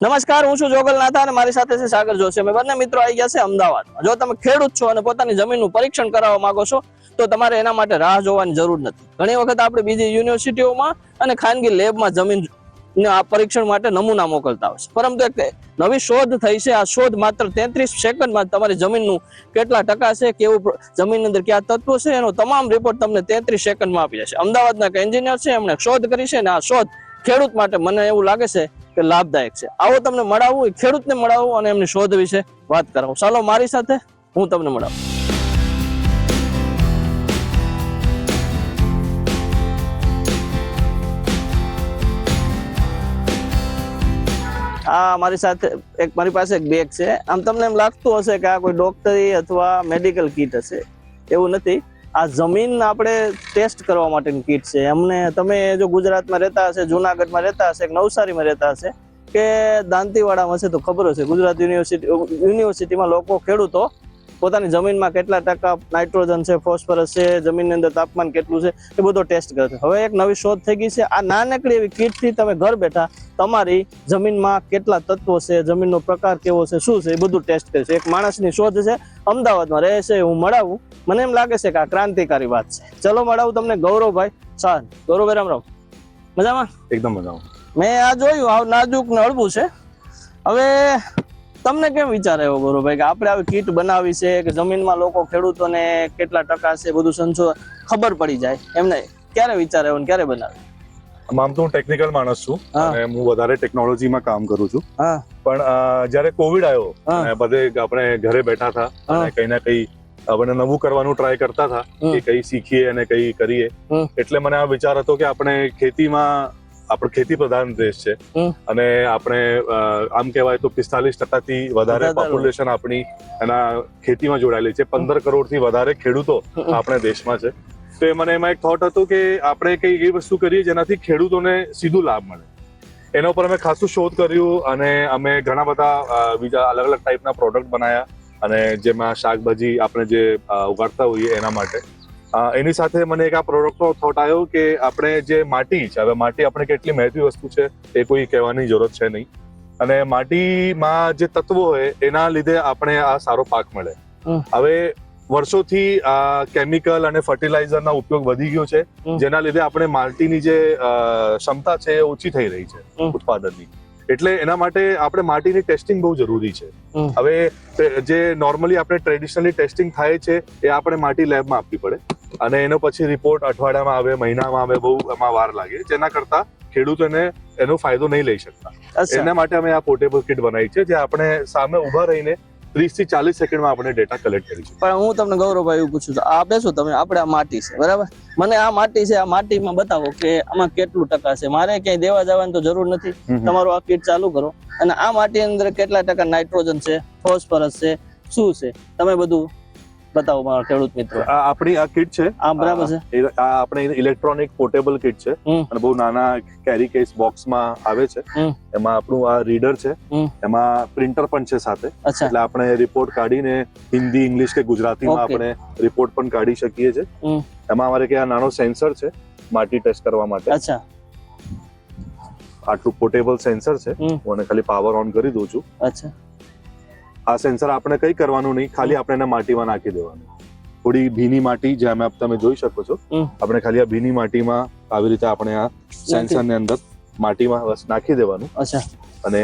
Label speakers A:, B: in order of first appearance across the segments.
A: નમસ્કાર, હું છું જોગલ નાથા અને મારી સાથે છે સાગર જોશી. અમે બંને મિત્રો આવી ગયા છે અમદાવાદમાં. જો તમે ખેડૂત છો અને પોતાની જમીનનું પરીક્ષણ કરાવવા માંગો છો તો તમારે એના માટે રાહ જોવાની જરૂર નથી. ઘણી વખત આપણે બીજી યુનિવર્સિટીઓમાં અને ખાનગી લેબમાં જમીન આ પરીક્ષણ માટે નમૂના મોકલતા હોય છે, પરંતુ એક નવી શોધ થઈ છે. આ શોધ માત્ર 33 સેકન્ડમાં તમારી જમીનનું કેટલા ટકા છે, કેવું જમીનની અંદર કયા તત્વો છે, એનો તમામ રિપોર્ટ તમને 33 સેકન્ડમાં આપી જશે. અમદાવાદના એક એન્જિનિયર છે, એમણે શોધ કરી છે અને આ શોધ ખેડૂત માટે મને એવું લાગે છે કે લાભદાયક છે. આવો તમને મળાવું, ખેડૂતને મળાવું અને એમની શોધ વિશે વાત કરાવું. ચાલો મારી સાથે, હું તમને મળાવું. આ મારી સાથે મારી પાસે એક બેગ છે. આમ તમને એમ લાગતું હશે કે આ કોઈ ડોક્ટરી અથવા મેડિકલ કીટ હશે, એવું નથી. આ જમીન આપણે ટેસ્ટ કરવા માટેની કીટ છે. એમને તમે જો ગુજરાતમાં રહેતા હશે, જુનાગઢમાં રહેતા હશે, નવસારીમાં રહેતા હશે કે દાંતીવાડામાં હશે તો ખબર હશે, ગુજરાત યુનિવર્સિટીમાં લોકો ખેડૂતો પોતાની જમીનમાં કેટલા ટકા નાઇટ્રોજન છે, ફોસ્ફરસ છે, જમીનની અંદર તાપમાન કેટલું છે, એ બધો ટેસ્ટ કરે છે. હવે એક નવી શોધ થઈ ગઈ છે. આ નાનકડી એવી કીટથી તમે ઘર બેઠા તમારી જમીનમાં કેટલા તત્વો છે, જમીનનો પ્રકાર કેવો છે, શું છે, એ બધું ટેસ્ટ કરે છે. એક માણસની શોધ છે, અમદાવાદમાં રહે છે. હું મળાવું, મને એમ લાગે છે કે આ ક્રાંતિકારી વાત છે. ચલો મળાવું તમને ગૌરવભાઈ શાહ. ગૌરવભાઈ રામ રામ. મજામાં?
B: એકદમ મજામાં.
A: મેં આ જોયું, આ નાજુક ને હળવું છે. હવે તમને કેમ વિચાર આવ્યો ગૌરવભાઈ કે આપણે આવી કીટ બનાવી છે કે જમીનમાં લોકો ખેડૂતોને કેટલા ટકા છે બધું સંશોધન ખબર પડી જાય? એમને ક્યારે વિચાર આવ્યો ને ક્યારે બનાવ્યો?
B: આમ તો હું ટેકનિકલ માણસ છું અને હું વધારે ટેકનોલોજીમાં કામ કરું છું.
A: હા.
B: પણ જ્યારે કોવિડ આવ્યો અને બધે આપણે ઘરે બેઠા હતા અને કઈ ના કઈ આપણે નવું કરવાનું ટ્રાય કરતા હતા કે કઈ શીખીએ અને કઈ કરીએ, એટલે મને આ વિચાર હતો કે આપણે ખેતીમાં, આપણે ખેતી પ્રધાન દેશ છે અને આપણે આમ કહેવાય તો 45% વધારે પોપ્યુલેશન આપણી એના ખેતીમાં જોડાયેલી છે. 15 કરોડથી વધારે ખેડૂતો આપણે દેશમાં છે. તો મને એમાં એક થોટ હતું કે આપણે કઈ એવી વસ્તુ કરીએ જેનાથી ખેડૂતોને સીધું લાભ મળે. એના ઉપર અમે ખાસું શોધ કર્યું અને અમે ઘણા બધા બીજા અલગ અલગ ટાઈપના પ્રોડક્ટ બનાવ્યા અને જેમાં શાકભાજી આપણે જે ઉગાડતા હોઈએ એના માટે. એની સાથે મને એક આ પ્રોડક્ટનો થોટ આવ્યો કે આપણે જે માટી છે, હવે માટી આપણે કેટલી મહત્વની વસ્તુ છે એ કોઈ કહેવાની જરૂરત છે નહીં, અને માટીમાં જે તત્વો હોય એના લીધે આપણે આ સારો પાક મળે. હવે વર્ષોથી કેમિકલ અને ફર્ટિલાઇઝરના ઉપયોગ વધી ગયો છે, જેના લીધે આપણે માટીની જે ક્ષમતા છે એ ઓછી થઈ રહી છે ઉત્પાદનની. એટલે એના માટે આપણે માટીની ટેસ્ટિંગ બહુ જરૂરી છે. હવે જે નોર્મલી આપણે ટ્રેડિશનલી ટેસ્ટિંગ થાય છે એ આપણે માટી લેબમાં આપવી પડે અને એનો પછી રિપોર્ટ અઠવાડિયામાં આવે, મહિનામાં આવે, બહુ એમાં વાર લાગે. જેના કરતા ખેડૂતોને એનો ફાયદો નહીં લઈ શકતા. એના માટે અમે આ પોર્ટેબલ કિટ બનાવી છે, જે આપણે સામે ઉભા રહીને 30 થી 40 સેકન્ડમાં આપણે ડેટા કલેક્ટ કરી છે.
A: પણ હું તમને ગૌરવભાઈ એવું પૂછું છું, આ બેસો તમે, આપણે આ માટી છે બરાબર, મને આ માટી છે, આ માટીમાં બતાવો કે આમાં કેટલું ટકા છે. મારે ક્યાંય દેવા જવાની તો જરૂર નથી, તમારું આ કીટ ચાલુ કરો અને આ માટી અંદર કેટલા ટકા નાઇટ્રોજન છે, ફોસ્ફરસ છે, શું છે, તમે બધું બતાવો મારા ખેડૂત મિત્રો.
B: આપણી આ કિટ છે,
A: આ બરાબર છે,
B: આ આપણે ઇલેક્ટ્રોનિક પોર્ટેબલ કિટ છે અને બહુ નાના કેરી કેસ બોક્સમાં આવે છે. એમાં આપણું આ રીડર છે, એમાં પ્રિન્ટર પણ છે સાથે, એટલે આપણે રિપોર્ટ કાઢીને હિન્દી, ઇંગ્લિશ કે ગુજરાતીમાં આપણે રિપોર્ટ પણ કાઢી શકીએ છીએ. એમાં અમારે કે આ નાનો સેન્સર છે માટી ટેસ્ટ કરવા માટે.
A: અચ્છા,
B: આટલું પોર્ટેબલ સેન્સર છે. હું ખાલી પાવર ઓન કરી દઉં છું.
A: અચ્છા.
B: આ સેન્સર આપણે કઈ કરવાનું નહીં, ખાલી આપણે એને માટીમાં નાખી દેવાનું. થોડી ભીની માટી, જેમ તમે જોઈ શકો છો, આપણે ખાલી આ ભીની માટીમાં આવી રીતે આપણે આ સેન્સરની અંદર માટીમાં બસ નાખી દેવાનું.
A: અચ્છા.
B: અને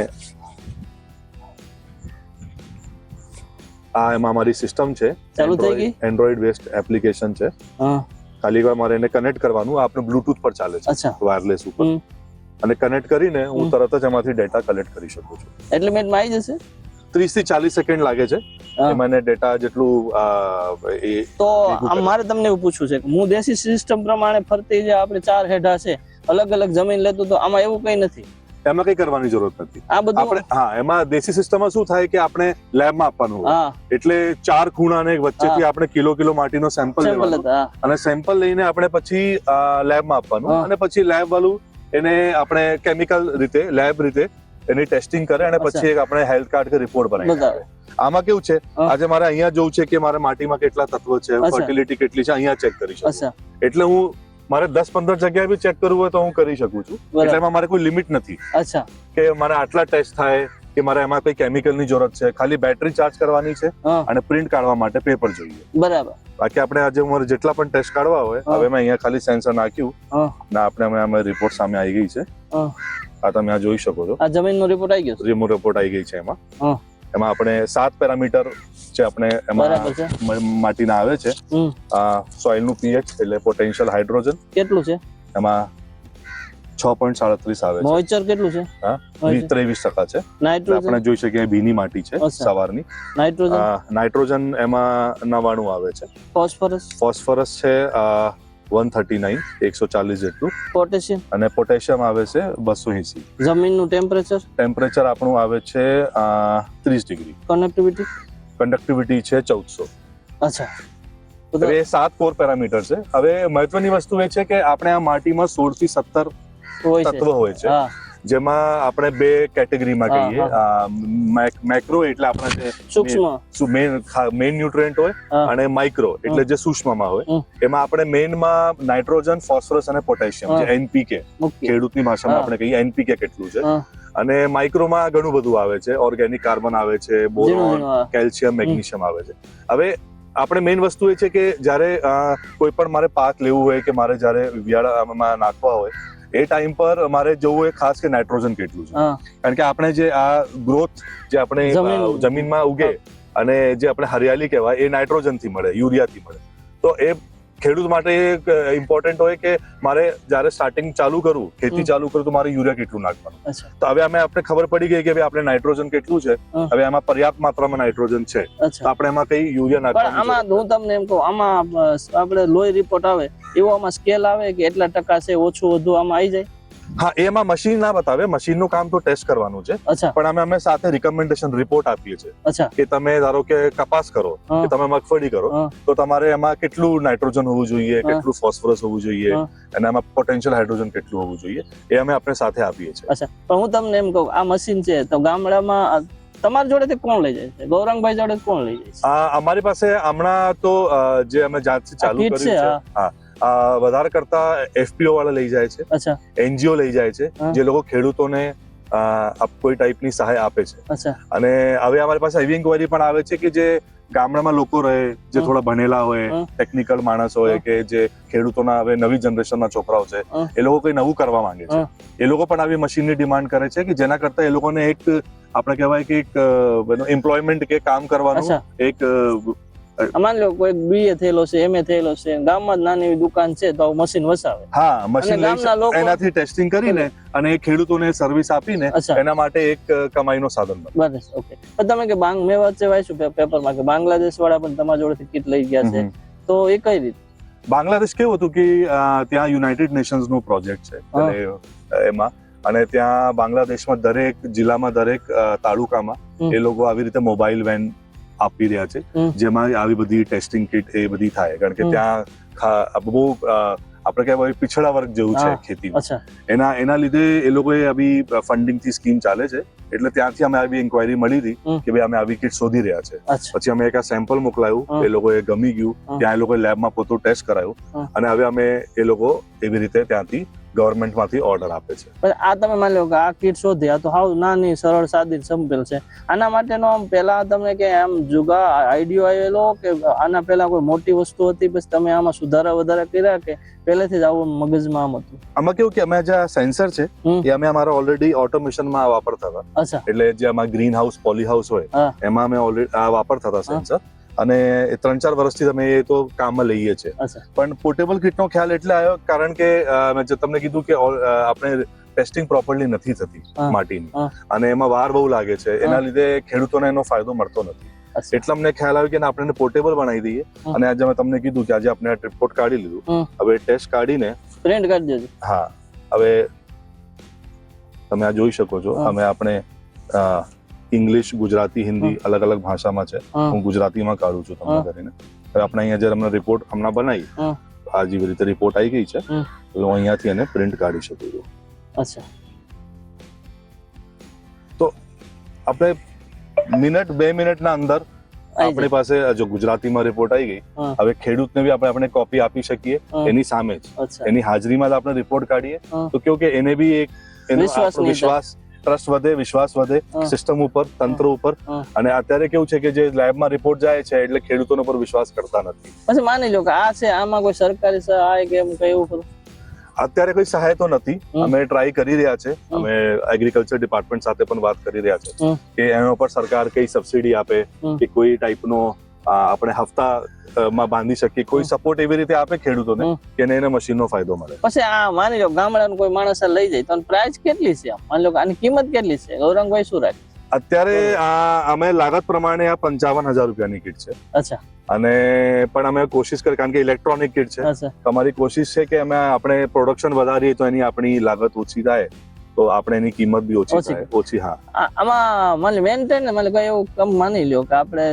B: આ એમાં અમારી સિસ્ટમ છે,
A: ચાલુ થઈ ગઈ,
B: એન્ડ્રોઈડ બેસ્ડ એપ્લિકેશન છે. ખાલી મારે એને કનેક્ટ કરવાનું. આપણે બ્લુટૂથ પર ચાલે છે, વાયરલેસ ઉપર, અને કનેક્ટ કરીને હું તરત જ એમાંથી ડેટા કલેક્ટ કરી શકું છું.
A: એટલે મિનિટમાં આવી જશે?
B: 30 થી 40 સેકન્ડ લાગે છે મને ડેટા જેટલું.
A: તો મારે તમને એવું પૂછવું છે કે હું દેશી સિસ્ટમ પ્રમાણે ફરતી જે આપણે 4 હેઠા છે, અલગ અલગ જમીન લેતું, તો આમાં એવું કઈ નથી?
B: એમાં કઈ કરવાની જરૂરત નથી.
A: આ બધું
B: આપણે એમાં દેશી સિસ્ટમમાં શું થાય કે આપણે લેબમાં આપવાનું હોય, એટલે 4 ખૂણાને વચ્ચેથી આપણે કિલો માટીનો સેમ્પલ લેવાનું અને સેમ્પલ લઈને આપણે પછી લેબમાં આપવાનું અને પછી લેબ વાળું એને આપણે કેમિકલ રીતે, લેબ રીતે એની ટેસ્ટિંગ કરે અને પછી એક આપણે હેલ્થ કાર્ડ કે રિપોર્ટ બનાવી. આમાં કેવું છે, આજે મારે અહીંયા જોવું છે કે મારા માટીમાં કેટલા તત્વો છે, ફર્ટિલિટી કેટલી છે, અહીંયા ચેક કરી શકું. એટલે હું મારે 10-15 જગ્યાએ બી ચેક કરવું હોય તો હું કરી શકું છું. એટલે એમાં મારે કોઈ લિમિટ નથી.
A: અચ્છા,
B: કે મારે આટલા ટેસ્ટ થાય કે મારે એમાં કોઈ કેમિકલની જરૂરત છે, ખાલી બેટરી ચાર્જ કરવાની છે અને પ્રિન્ટ કાઢવા માટે પેપર જોઈએ.
A: બરાબર.
B: બાકી આપણે આજે અમારે જેટલા પણ ટેસ્ટ કાઢવા હોય, હવે મેં અહીંયા ખાલી સેન્સર નાખ્યું ને આપણે અમે રિપોર્ટ સામે આવી ગઈ છે. આ તમે આ જોઈ શકો છો.
A: આ જમીનનો રિપોર્ટ આવી ગયો છે.
B: રિપોર્ટ આવી ગઈ છે. એમાં આપણે 7 પેરામીટર છે આપણે એમાં માટીના આવે છે. સોઇલ નું પીએચ એટલે પોટેન્શિયલ હાઇડ્રોજન
A: કેટલું છે
B: એમાં 6.37 આવે છે.
A: મોઇસ્ચર કેટલું છે?
B: 23% છે.
A: નાઇટ્રોજન આપણે
B: જોઈ શકીએ ભીની માટી છે સવારની. નાઇટ્રોજન એમાં 99 આવે છે. ફોસ્ફરસ છે 139 140 જેટલું.
A: પોટેશિયમ
B: અને પોટેશિયમ આવે છે 280.
A: જમીનનું ટેમ્પરેચર
B: આપણું આવે છે 30 ડિગ્રી. કન્ડક્ટિવિટી છે 1400.
A: અચ્છા,
B: હવે 7 કોર પેરામીટર છે. હવે મહત્વની વસ્તુ એ છે કે આપણે આ માટીમાં 16 થી 17 તત્વ હોય છે, જેમાં આપણે 2 કેટેગરીમાં કહીએ. મેક્રો એટલે આપણે જે મેઇન ન્યુટ્રિયન્ટ હોય અને માઇક્રો એટલે જે સૂક્ષ્મમાં હોય. એમાં આપણે મેઇનમાં નાઇટ્રોજન, ફોસ્ફરસ અને પોટેશિયમ જે એનપીકે ખેડૂતની ભાષામાં આપણે કહીએ એનપીકે કેટલું છે. અને માઇક્રોમાં ઘણું બધું આવે છે. ઓર્ગેનિક કાર્બન આવે છે, બોરોન, કેલ્શિયમ, મેગ્નેશિયમ આવે છે. હવે આપણે મેઇન વસ્તુ એ છે કે જ્યારે કોઈ પણ મારે પાક લેવું હોય કે મારે જ્યારે વિયાળામાં નાખવા હોય એ ટાઈમ પર મારે જોવું હોય ખાસ કે નાઇટ્રોજન કેટલું છે. કારણ કે આપણે જે આ ગ્રોથ જે આપણે જમીનમાં ઉગે અને જે આપણે હરિયાળી કહેવાય એ નાઇટ્રોજન થી મળે, યુરિયા થી મળે. તો એ ખેડૂત માટે એક ઇમ્પોર્ટન્ટ હોય કે મારે જ્યારે સ્ટાર્ટિંગ ચાલુ કરું, ખેતી ચાલુ કરું તો મારે યુરિયા કેટલું નાખવાનું. તો હવે આપણે ખબર પડી ગઈ કે આપણે નાઇટ્રોજન કેટલું છે, હવે એમાં પર્યાપ્ત માત્રામાં નાઇટ્રોજન છે તો આપણે એમાં કઈ યુરિયા નાખવાનું.
A: આમાં હું તમને એમ કહું, આમાં આપણે લોહી રિપોર્ટ આવે એવો આમાં સ્કેલ આવે કે એટલા ટકા છે ઓછું વધુ આમાં આવી જાય?
B: હા, એમાં મશીન ના બતાવે. મશીનનું કામ તો ટેસ્ટ કરવાનું છે, પણ અમે સાથે રિકમેન્ડેશન રિપોર્ટ આપીએ છીએ કે તમે ધારો કે કપાસ કરો કે તમે મગફળી કરો તો તમારે એમાં કેટલું નાઇટ્રોજન હોવું જોઈએ, કેટલું ફોસ્ફરસ હોવું જોઈએ અને એમાં પોટેન્શિયલ હાઇડ્રોજન કેટલું હોવું જોઈએ એ અમે આપણે સાથે આપીએ છીએ.
A: અચ્છા, પણ હું તમને એમ કહું, આ મશીન છે તો ગામડામાં તમારી જોડેથી કોણ લઈ જાય છે? ગૌરંગભાઈ જોડે કોણ લઈ જાય છે?
B: અમારી પાસે હમણાં તો જે અમે જાતથી ચાલુ કર્યું છે, હા, વધારે કરતા એફપીઓ વાળા લઈ જાય છે, એનજીઓ લઈ જાય છે, જે લોકો ખેડૂતોને કોઈ ટાઈપની સહાય આપે છે. અને હવે અમારી પાસે એવી ઇન્કવાયરી પણ આવે છે કે જે ગામડામાં લોકો રહે, જે થોડા ભણેલા હોય, ટેકનિકલ માણસ હોય, કે જે ખેડૂતોના હવે નવી જનરેશનના છોકરાઓ છે, એ લોકો કઈ નવું કરવા માંગે છે. એ લોકો પણ આવી મશીનની ડિમાન્ડ કરે છે કે જેના કરતા એ લોકોને એક આપણે કહેવાય કે એક એમ્પ્લોયમેન્ટ કે કામ કરવાનું એક
A: માની લો કોઈ બીએ થયેલો છે, એમએ થયેલો છે, ગામમાં જ નાની એવી દુકાન છે તો મશીન વસાવે.
B: હા, મશીન એનાથી ટેસ્ટિંગ કરીને અને ખેડૂતોને સર્વિસ આપીને એના માટે એક કમાઈનો સાધન બને.
A: બસ, ઓકે. તમે કે મેં વચ્ચે વાંચ્યું પેપરમાં કે બાંગ્લાદેશ વાળા પણ તમારા જોડેથી કીટ લઈ ગયા છે, તો એ કઈ રીતે?
B: બાંગ્લાદેશ કેવું હતું કે ત્યાં યુનાઇટેડ નેશન્સ નું પ્રોજેક્ટ છે એમાં, અને ત્યાં બાંગ્લાદેશમાં દરેક જિલ્લામાં, દરેક તાલુકામાં એ લોકો આવી રીતે મોબાઈલ વેન આપી રહ્યા છે, જેમાં આવી બધી ટેસ્ટિંગ કીટ એ બધી થાય. કારણ કે ત્યાં બહુ આપણે કહેવાય પીછડા વર્ગ જેવું છે ખેતીમાં. એના લીધે એ લોકોએ આવી ફંડિંગ થી સ્કીમ ચાલે છે. એટલે ત્યાંથી અમે આવી ઇન્ક્વાયરી મળી હતી કે ભાઈ અમે આવી કીટ શોધી રહ્યા છે. પછી અમે એક સેમ્પલ મોકલાયું, એ લોકોએ ગમી ગયું, ત્યાં એ લોકોએ લેબમાં પોતું ટેસ્ટ કરાયું અને હવે અમે એ લોકો એવી રીતે ત્યાંથી ગવર્મેન્ટ માંથી ઓર્ડર આપે છે.
A: આ તમે માની લો કે આ કીટ શોધી, આ તો હાવ નાની, સરળ, સાદી, સિમ્પલ છે. આના માટેનો આમ પહેલા તમને કે આમ જુગા આઈડિયો આવેલો કે આના પહેલા કોઈ મોટી વસ્તુ હતી પછી તમે આમાં સુધારા વધારા કર્યા કે પહેલેથી જ આવું મગજમાં આમ હતું?
B: આમાં કેવું કે અમે જે સેન્સર છે એ અમે અમારા ઓલરેડી ઓટોમેશનમાં વાપરતા હતા. એટલે જે આમાં ગ્રીન હાઉસ, પોલી હાઉસ હોય એમાં અમે ઓલરેડી વાપરતા હતા સેન્સર. અને 3-4 વર્ષથી તમે એ તો કામમાં લઈએ છીએ. પણ પોર્ટેબલ કિટનો ખ્યાલ એટલે આવ્યો કારણ કે મેં તમને કીધું કે આપણે ટેસ્ટિંગ પ્રોપરલી નથી થતી માટીની, અને એમાં વાર બહુ લાગે છે. એના લીધે ખેડૂતોને એનો ફાયદો મળતો નથી. એટલે અમને ખ્યાલ આવ્યો કે આપણે પોર્ટેબલ બનાવી દઈએ. અને આજે મેં તમને કીધું કે આજે આપણે રિપોર્ટ કાઢી લીધું, હવે ટેસ્ટ કાઢીને
A: પ્રિન્ટ કરી દેજો.
B: હા, હવે તમે આ જોઈ શકો છો. અમે આપણે ઇંગ્લિશ, ગુજરાતી, હિન્દી અલગ અલગ ભાષામાં છે. હું ગુજરાતીમાં કાઢું છું તમને કરીને. હવે આપણે અહીંયા જયારે અમને રિપોર્ટ હમણાં બનાવી, આ જેવી રીતે રિપોર્ટ આવી ગઈ છે, તો હું અહીંયાથી એને પ્રિન્ટ કાઢી શકું છું.
A: અચ્છા,
B: તો આપણે મિનિટ 2 મિનિટના અંદર આપણી પાસે જો ગુજરાતીમાં રિપોર્ટ આવી ગઈ,
A: હા.
B: હવે ખેડૂતને બી આપણે કોપી આપી શકીએ
A: હા.
B: એની સામે જ,
A: અચ્છા
B: એની હાજરીમાં જ આપણે રિપોર્ટ કાઢીએ,
A: હા.
B: તો કેવું કે એને બી એક એનો
A: વિશ્વાસનીયતા.
B: આપણો વિશ્વાસ, ટ્રસ્ટ વધે, વિશ્વાસ વધે
A: હા.
B: સિસ્ટમ ઉપર, તંત્ર ઉપર.
A: હા.
B: અને અત્યારે કેવું છે કે જે લેબમાં રિપોર્ટ જાય છે એટલે ખેડૂતોનો પર વિશ્વાસ કરતા નથી.
A: પછી માની લો કે આ છે, આમાં કોઈ સરકારી સહાય કે એમ કઈ એવું ખરું?
B: અત્યારે કોઈ સહાય તો નથી,
A: હમ.
B: અમે ટ્રાય કરી રહ્યા છે, અમે એગ્રીકલ્ચર ડિપાર્ટમેન્ટ સાથે પણ વાત કરી રહ્યા છે
A: હમ.
B: કે એના પર સરકાર કઈ સબસિડી આપે
A: હમ.
B: કે કોઈ ટાઈપનો આપણે હપ્તા માં બાંધી શકીએ, કોઈ સપોર્ટ એવી રીતે આપે ખેડૂતોને
A: હમ.
B: કે એને મશીનનો ફાયદો મળે.
A: પછી આ માની લો ગામડાનો કોઈ માણસ આ લઈ જાય તો પ્રાઇસ કેટલી છે? માની લો કે આની કિંમત કેટલી છે? ગૌરંગભાઈ શું રાખે?
B: અત્યારે અમે લાગત પ્રમાણે આ 55,000 રૂપિયાની કીટ છે.
A: અચ્છા
B: અને પણ અમે કોશિશ કરી, કારણ કે ઇલેક્ટ્રોનિક કીટ છે,
A: અચ્છા
B: તમારી કોશિશ છે કે આપણે પ્રોડક્શન વધારીએ તો એની આપણી લાગત ઓછી થાય, તો આપણે એની કિંમત બી ઓછી થાય, ઓછી. હા,
A: આમાં માની મેન્ટેન માની કઈ એવું કમ માની લ્યો કે આપણે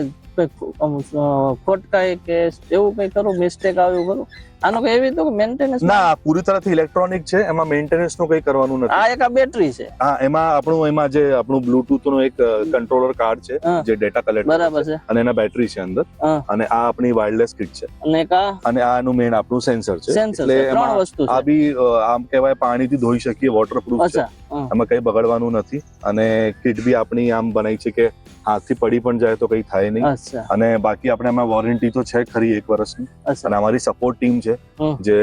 A: ખોટ કઈ કે એવું કઈ કરું, મિસ્ટેક આવ્યું કરું, આનો કઈ એવી તો મેન્ટેનન્સ?
B: ના, પૂરી તરફથી ઇલેક્ટ્રોનિક છે, એમાં મેન્ટેનન્સ નું કઈ કરવાનું નથી.
A: આ એક આ બેટરી છે.
B: હા, એમાં જે આપણું બ્લુટૂથ નું એક કંટ્રોલર કાર્ડ છે
A: હા.
B: જે ડેટા કલેક્ટ
A: બરાબર છે.
B: અને એના બેટરી છે અંદર,
A: હા.
B: અને આ આપણી વાયરલેસ કિટ છે,
A: અને કા
B: અને આનું મેઇન આપણું સેન્સર છે.
A: સેન્સર
B: એટલે
A: ત્રણ
B: એમાં
A: વસ્તુ
B: આ
A: છે.
B: બી આમ કહેવાય પાણીથી ધોઈ શકીએ, વોટરપ્રૂફ છે,
A: અચ્છા હા.
B: એમાં કઈ બગડવાનું નથી. અને કિટ બી આપણી આમ બનાવી છે કે હાથથી પડી પણ જાય તો કઈ થાય નહીં.
A: અચ્છા
B: અને બાકી આપણે એમાં વોરંટી તો છે ખરી 1 વર્ષની.
A: અચ્છા
B: અને અમારી સપોર્ટ ટીમ છે
A: હમ.
B: જે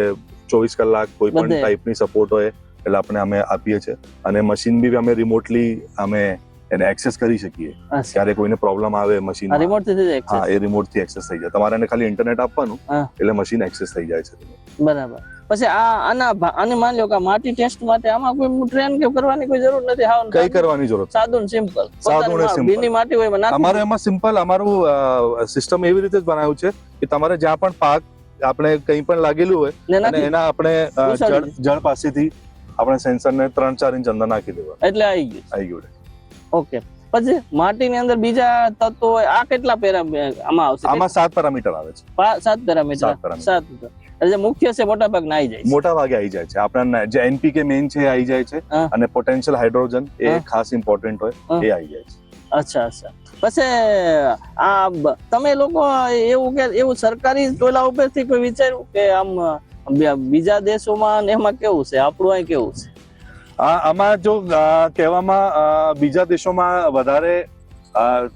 B: 24 કલાક કોઈ પણ
A: બધે.
B: ટાઈપની સપોર્ટ હોય એટલે આપણે અમે આપીએ છીએ. અને મશીન બી અમે રિમોટલી અમે એને એક્સેસ કરી શકીએ.
A: અચ્છા
B: ક્યારે કોઈને પ્રોબ્લેમ આવે મશીન,
A: આ રિમોટ થી થઈ જાય
B: હા,
A: access?
B: એ રિમોટ થી એક્સેસ થઈ જાય. તમારે એને ખાલી ઇન્ટરનેટ આપવાનું
A: હા.
B: એટલે મશીન એક્સેસ થઈ જાય છે.
A: બરાબર. પછી આને માની લો કે માટી ટેસ્ટ માટે આમાં કોઈ ટ્રેન કે કરવાની કોઈ જરૂર નથી? હાવ
B: કઈ કરવાની જરૂર?
A: સાદું ને સિમ્પલ?
B: સાદું ને simple.
A: ભીની માટી હોય એમાં નાખી
B: અમારે એમાં સિમ્પલ, અમારું સિસ્ટમ એવી રીતે જ બનાવ્યું છે કે તમારે જ્યાં પણ પાક આપણે કંઈ પણ લાગેલું હોય
A: ને
B: અને
A: નાખી
B: એના આપણે
A: ઉછાળી
B: જળ પાસેથી આપણે સેન્સરને 3-4 ઇંચ અંદર નાખી દેવા,
A: એટલે આવી ગયું.
B: આવી ગયું.
A: ઓકે. પછી માટીની અંદર બીજા તત્વો હોય, આ કેટલા આમાં આવશે?
B: આમાં 7 પેરામીટર આવે છે.
A: 7 પેરામીટર.
B: 7 પેરામીટર
A: 7. એટલે જે મુખ્ય છે મોટા ભાગના આવી જાય છે.
B: મોટા ભાગે આવી જાય છે. આપણા જે એનપીકે મેઇન છે એ આવી જાય છે,
A: હા.
B: અને પોટેન્શિયલ હાઇડ્રોજન એ
A: હા.
B: ખાસ ઇમ્પોર્ટન્ટ હોય
A: હા.
B: એ આવી જાય છે.
A: અચ્છા અચ્છા. પછી તમે લોકો એવું સરકારી ટોલા ઉપરથી કોઈ વિચાર્યું કે આમ બીજા દેશોમાં ને એમાં કેવું છે, આપણું અહીં કેવું છે?
B: આમાં જો કહેવામાં બીજા દેશોમાં વધારે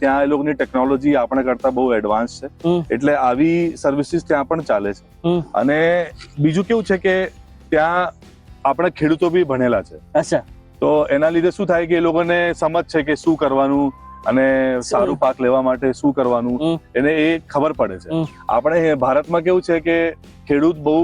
B: ત્યાં એ લોકોની ટેકનોલોજી આપણે કરતા બહુ એડવાન્સ છે,
A: હમ.
B: એટલે આવી સર્વિસીસ ત્યાં પણ ચાલે છે.
A: હમ.
B: અને બીજું કેવું છે કે ત્યાં આપણા ખેડૂતો બી ભણેલા છે,
A: અચ્છા
B: તો એના લીધે શું થાય કે એ લોકોને સમજ છે કે શું કરવાનું અને સારું પાક લેવા માટે શું કરવાનું,
A: હમ.
B: એને એ ખબર પડે છે.
A: હમ.
B: આપણે ભારતમાં કેવું છે કે ખેડૂત બહુ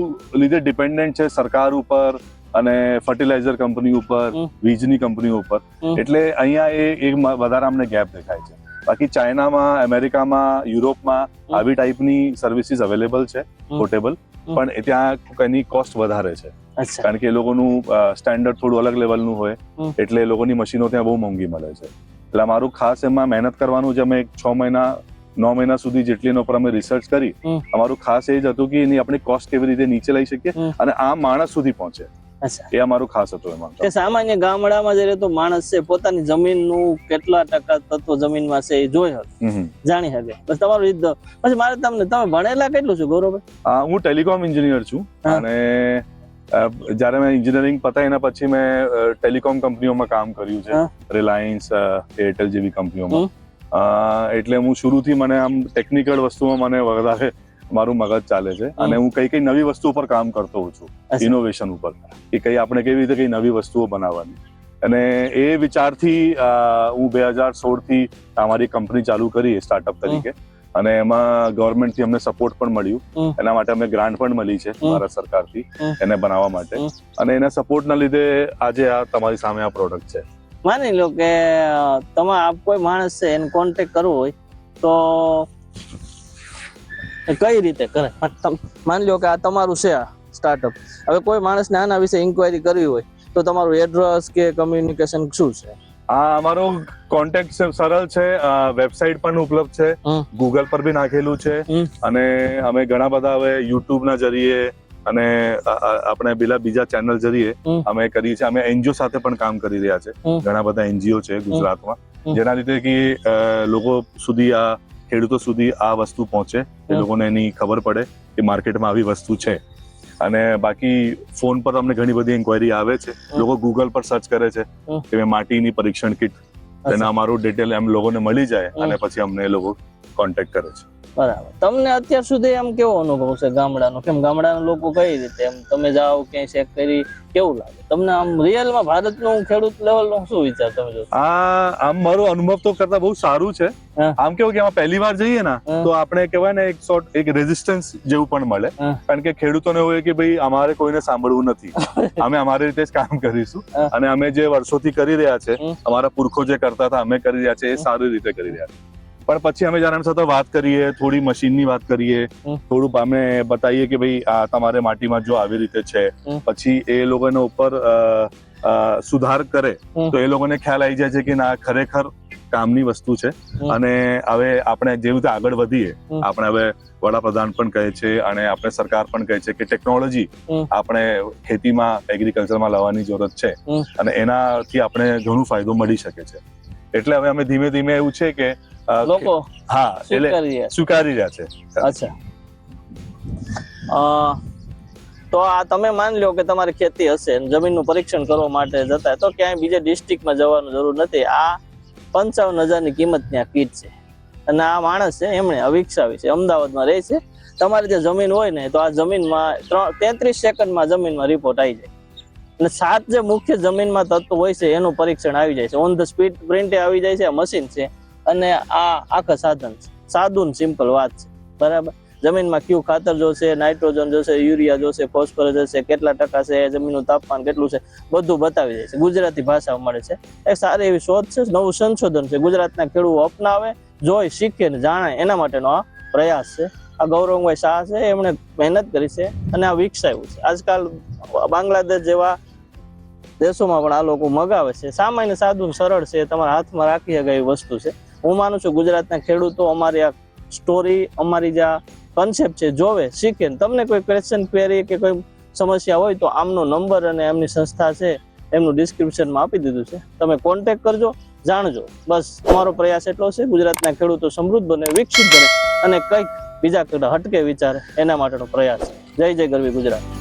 B: લીધે ડિપેન્ડન્ટ છે સરકાર ઉપર અને ફર્ટિલાઇઝર કંપની ઉપર,
A: હમ.
B: વીજની કંપની ઉપર.
A: હમ.
B: એટલે અહીંયા એ વધારે અમને ગેપ દેખાય છે. બાકી ચાઇનામાં, અમેરિકામાં, યુરોપમાં આવી ટાઈપની સર્વિસીસ અવેલેબલ છે, પોર્ટેબલ, પણ ત્યાં એની કોસ્ટ વધારે છે,
A: અચ્છા
B: કારણ કે એ લોકોનું સ્ટેન્ડર્ડ થોડું અલગ લેવલનું હોય,
A: હમ.
B: એટલે એ લોકોની મશીનો ત્યાં બહુ મોંઘી મળે છે. એટલે અમારું ખાસ એમાં મહેનત કરવાનું છે. અમે 6 મહિના 9 મહિના સુધી જેટલી એના ઉપર અમે રિસર્ચ કરી,
A: હમ.
B: અમારું ખાસ એ જ હતું કે એની આપણે કોસ્ટ કેવી રીતે નીચે લઈ શકીએ
A: હમ.
B: અને આ માણસ સુધી પહોંચે,
A: અચ્છા.
B: એ અમારું ખાસ હતું એમાં.
A: કે સામાન્ય ગામડામાં જે રહેતો માણસ છે પોતાની જમીનનું કેટલા ટકા તત્વો જમીનમાં છે એ જોઈ શકે, જાણી શકે. બસ તમારું ઈ જ. પછી મારે તમે ભણેલા કેટલું છું ગૌરવભાઈ?
B: હું ટેલિકોમ એન્જિનિયર છું,
A: હા.
B: અને જ્યારે મેં એન્જિનિયરિંગ પતાય એના પછી મેં ટેલિકોમ કંપનીઓમાં કામ કર્યું છે,
A: હા.
B: રિલાયન્સ, એરટેલ જેવી કંપનીઓમાં. એટલે હું શરૂથી મને આમ ટેકનિકલ વસ્તુમાં મને વધારે મારું મગજ ચાલે છે, અને હું કઈ નવી વસ્તુ પર કામ કરતો હોઉં છું,
A: અચ્છા.
B: ઇનોવેશન ઉપર, કે કઈ આપણે કેવી રીતે કઈ નવી વસ્તુઓ બનાવવાની. અને એ વિચારથી હું 2016 થી અમારી કંપની ચાલુ કરી સ્ટાર્ટઅપ તરીકે, અને એમાં ગવર્મેન્ટ થી અમને સપોર્ટ પણ મળ્યું. એના માટે અમને ગ્રાન્ટ પણ મળી છે ભારત સરકારથી એને બનાવવા માટે, અને એના સપોર્ટના લીધે આજે આ તમારી સામે આ પ્રોડક્ટ છે.
A: માની લો કે કોઈ માણસ છે એને કોન્ટેક્ટ કરવો હોય તો કઈ રીતે કરે? માની લો કે આ તમારું છે આ સ્ટાર્ટઅપ, હવે કોઈ માણસને આના વિશે ઇન્ક્વાયરી કરવી હોય તો તમારું એડ્રેસ કે કમ્યુનિકેશન શું છે?
B: અમારો કોન્ટેક્ટ સરળ છે, વેબસાઇટ પણ ઉપલબ્ધ છે, ગૂગલ પર બી નાખેલું છે, અને અમે ઘણા બધા હવે યુટ્યુબ ના જરીએ અને આપણે બીજા ચેનલ જરીએ અમે કરીએ છીએ. અમે એનજીઓ સાથે પણ કામ કરી રહ્યા છે, ઘણા બધા એનજીઓ છે ગુજરાતમાં, જેના લીધે કે લોકો સુધી આ ખેડૂતો સુધી આ વસ્તુ પહોંચે, એ લોકોને એની ખબર પડે કે માર્કેટમાં આવી વસ્તુ છે. અને બાકી ફોન પર અમને ઘણી બધી ઇન્ક્વાયરી આવે છે. લોકો ગૂગલ પર સર્ચ કરે છે કે માટીની પરીક્ષણ કીટ, તેના અમારું ડિટેલ એમ લોકોને મળી જાય અને પછી અમને એ લોકો કોન્ટેક્ટ કરે છે.
A: બરાબર. તમને અત્યાર સુધી એમ કેવો અનુભવ છે ગામડાનો? કેમ ગામડાના લોકો કઈ રીતે એમ તમે જાઓ ક્યાંય ચેક કરી કેવું લાગે તમને? આમ રિયલમાં ભારતનું ખેડૂત લેવલનો શું વિચાર તમે જો?
B: આમ મારો અનુભવ તો કરતા બહુ સારું છે. આમ કેવું કે પહેલી વાર જઈએ ને તો આપણે કહેવાય ને એક રેઝિસ્ટન્સ જેવું પણ મળે, કારણ કે ખેડૂતોને એવું હોય કે ભાઈ અમારે કોઈને સાંભળવું નથી, અમે અમારી રીતે જ કામ કરીશું અને અમે જે વર્ષોથી કરી રહ્યા છે, અમારા પુરખો જે કરતા હતા અમે કરી રહ્યા છે એ સારી રીતે કરી રહ્યા છે. પણ પછી અમે જયારે એમ સાથે વાત કરીએ, થોડી મશીનની વાત કરીએ, થોડું અમે બતાવીએ કે ભાઈ આ તમારે માટીમાં જો આવી રીતે છે, પછી એ લોકોના ઉપર સુધાર કરે તો એ લોકોને ખ્યાલ આવી જાય છે કે ના ખરેખર કામની વસ્તુ છે. અને હવે આપણે જેવી રીતે આગળ વધીએ, આપણે હવે વડાપ્રધાન પણ કહે છે અને આપણે સરકાર પણ કહે છે કે ટેકનોલોજી આપણે ખેતીમાં, એગ્રીકલ્ચરમાં લાવવાની જરૂરત છે અને એનાથી આપણે ઘણો ફાયદો મળી શકે છે. એટલે હવે અમે ધીમે ધીમે એવું છે કે
A: લોકો
B: સ્વીકારી રહ્યા છે.
A: અચ્છા, તો આ તમે માની લો કે તમારી ખેતી હશે, જમીનનું પરીક્ષણ કરવા માટે જતા તો ક્યાંય બીજે ડિસ્ટ્રિક્ટમાં જવાની જરૂર નથી. આ 55,000ની કિંમતની આ કીટ છે અને આ માણસ છે એમણે વિકસાવી છે, અમદાવાદમાં રહે છે. તમારી જે જમીન હોય ને તો આ જમીનમાં 33 સેકન્ડમાં જમીનમાં રિપોર્ટ આવી જાય અને 7 જે મુખ્ય જમીનમાં તત્વો હોય છે એનું પરીક્ષણ આવી જાય છે. ઓન ધ સ્પીડ પ્રિન્ટ આવી જાય છે. આ મશીન છે અને આ આખા સાધન છે. સાદું સિમ્પલ વાત છે, બરાબર. જમીનમાં કયું ખાતર જોશે, નાઇટ્રોજન જોશે, યુરિયા જોશે, ફોસ્ફરસ જોશે, કેટલા ટકા છે, જમીનનું તાપમાન કેટલું છે, બધું બતાવી જાય છે. ગુજરાતી ભાષામાં મળે છે. એ સારી એવી શોધ છે, નવું સંશોધન છે. ગુજરાતના ખેડૂતો અપનાવે, જોઈ, શીખે ને જાણે એના માટેનો આ પ્રયાસ છે. આ ગૌરવભાઈ શાહ છે, એમણે મહેનત કરી છે અને આ વિકસાવ્યું છે. આજકાલ બાંગ્લાદેશ જેવા દેશોમાં પણ આ લોકો મગાવે છે. સામાન્ય, સાદું, સરળ છે, તમારા હાથમાં રાખી શકાય એવી વસ્તુ છે. હું માનું છું ગુજરાતના ખેડૂતો અમારી આ સ્ટોરી, અમારી જે આ કોન્સેપ્ટ છે જોવે, શીખે. તમને કોઈ ક્વેશ્ચન, ક્વેરી કે કોઈ સમસ્યા હોય તો આમનો નંબર અને એમની સંસ્થા છે એમનું ડિસ્ક્રિપ્શનમાં આપી દીધું છે, તમે કોન્ટેક્ટ કરજો, જાણજો. બસ અમારો પ્રયાસ એટલો છે ગુજરાતના ખેડૂતો સમૃદ્ધ બને, વિકસિત બને અને કંઈક બીજા હટકે વિચારે એના માટેનો પ્રયાસ. જય જય ગરવી ગુજરાત.